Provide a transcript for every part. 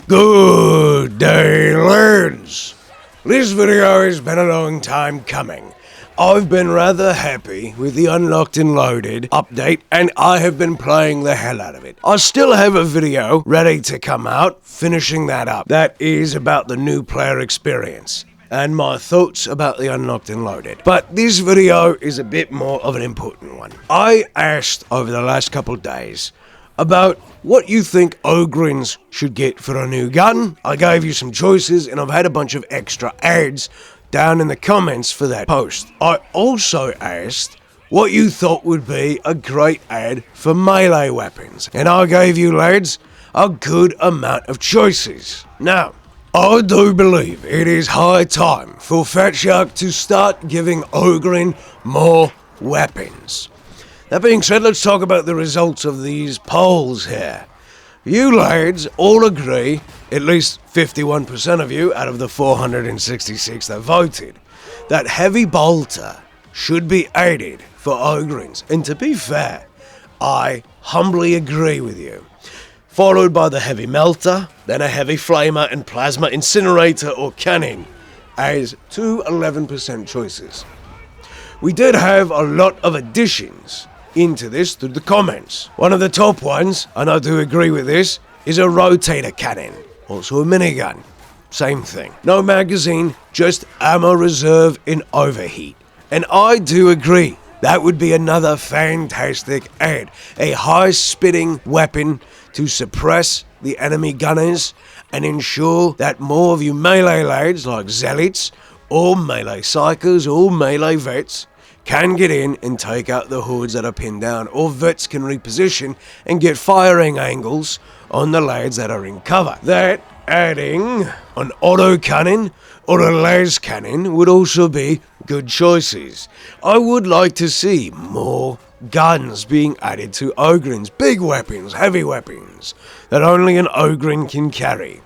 Good day, lads. This video has been a long time coming. I've been rather happy with the Unlocked and Loaded update, and I have been playing the hell out of it. I still have a video ready to come out, finishing that up. That is about the new player experience and my thoughts about the Unlocked and Loaded. But this video is a bit more of an important one. I asked over the last couple days about what you think Ogryns should get for a new gun. I gave you some choices, and I've had a bunch of extra ads down in the comments for that post. I also asked what you thought would be a great ad for melee weapons, and I gave you lads a good amount of choices. Now, I do believe it is high time for Fatshark to start giving Ogryn more weapons. That being said, let's talk about the results of these polls here. You lads all agree, at least 51% of you out of the 466 that voted, that Heavy Bolter should be added for Ogryns. And to be fair, I humbly agree with you. Followed by the Heavy Melter, then a Heavy Flamer and Plasma Incinerator or Cannon as two 11% choices. We did have a lot of additions into this through the comments. One of the top ones, and I do agree with this, is a rotator cannon, also a minigun. Same thing. No magazine, just ammo reserve in overheat. And I do agree, that would be another fantastic ad. A high-spitting weapon to suppress the enemy gunners and ensure that more of you melee lads like zealots or melee psychers or melee vets can get in and take out the hoods that are pinned down, or vets can reposition and get firing angles on the lads that are in cover. That adding an auto cannon or a las cannon would also be good choices. I would like to see more guns being added to Ogryns, big weapons, heavy weapons that only an Ogryn can carry.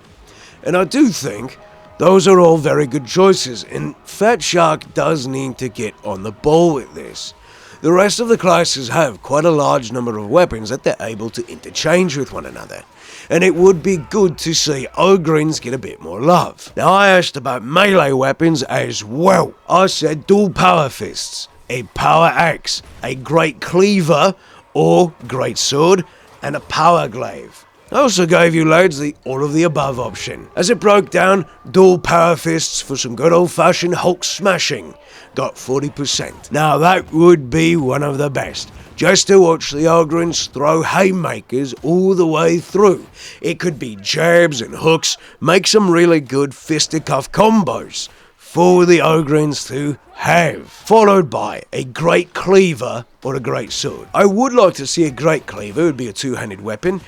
And I do think those are all very good choices, and Fatshark does need to get on the ball with this. The rest of the classes have quite a large number of weapons that they're able to interchange with one another, and it would be good to see Ogryns get a bit more love. Now, I asked about melee weapons as well. I said dual power fists, a power axe, a great cleaver or great sword, and a power glaive. I also gave you lads the all of the above option, as it broke down dual power fists for some good old-fashioned Hulk smashing. Got 40%. Now that would be one of the best, just to watch the Ogryns throw haymakers all the way through. It could be jabs and hooks, make some really good fisticuff combos for the Ogryns to have, followed by a great cleaver or a great sword. I would like to see a great cleaver. It would be a two-handed weapon,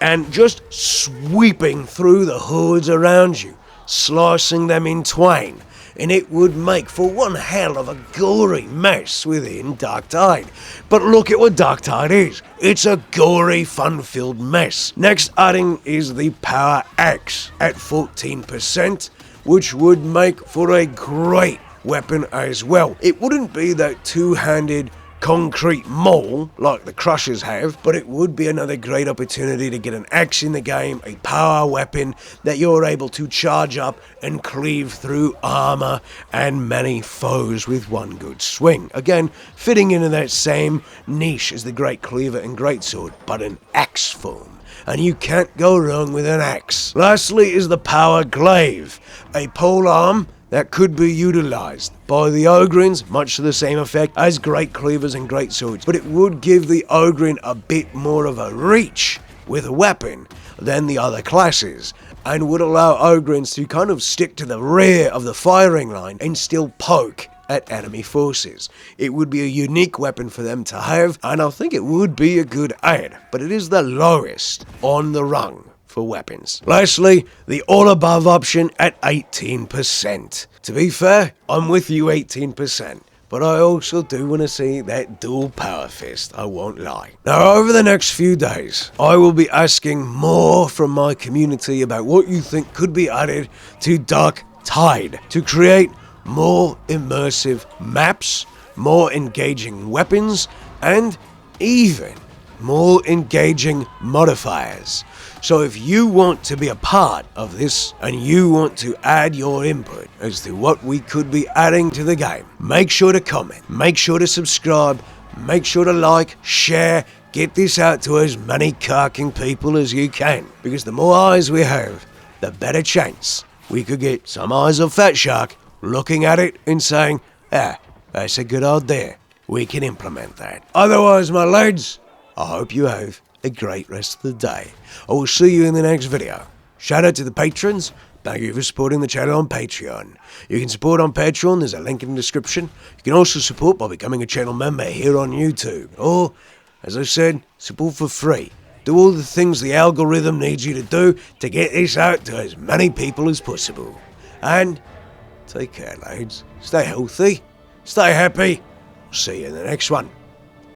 and just sweeping through the hoods around you, slicing them in twain, and it would make for one hell of a gory mess within Darktide. But look at what Darktide is. It's a gory, fun-filled mess. Next adding is the Power Axe at 14%, which would make for a great weapon as well. It wouldn't be that two-handed concrete maul like the Crushers have, but it would be another great opportunity to get an axe in the game, a power weapon that you're able to charge up and cleave through armor and many foes with one good swing. Again, fitting into that same niche as the Great Cleaver and Greatsword, but in axe form. And you can't go wrong with an axe. Lastly is the Power Glaive, a pole arm that could be utilized by the Ogryns, much to the same effect as Great Cleavers and Great Swords, but it would give the Ogryn a bit more of a reach with a weapon than the other classes, and would allow Ogryns to kind of stick to the rear of the firing line and still poke at enemy forces. It would be a unique weapon for them to have, and I think it would be a good add, but it is the lowest on the rung for weapons. Lastly, the all above option at 18%. To be fair, I'm with you 18%, but I also do want to see that dual power fist, I won't lie. Now, over the next few days, I will be asking more from my community about what you think could be added to Darktide to create more immersive maps, more engaging weapons, and even more engaging modifiers. So if you want to be a part of this and you want to add your input as to what we could be adding to the game, make sure to comment, make sure to subscribe, make sure to like, share, get this out to as many Karking people as you can. Because the more eyes we have, the better chance we could get some eyes of Fatshark looking at it and saying, that's a good idea. We can implement that. Otherwise, my lads, I hope you have a great rest of the day. I will see you in the next video. Shout out to the patrons. Thank you for supporting the channel on Patreon. You can support on Patreon, there's a link in the description. You can also support by becoming a channel member here on YouTube. Or, as I said, support for free. Do all the things the algorithm needs you to do to get this out to as many people as possible. And take care, lads. Stay healthy. Stay happy. See you in the next one.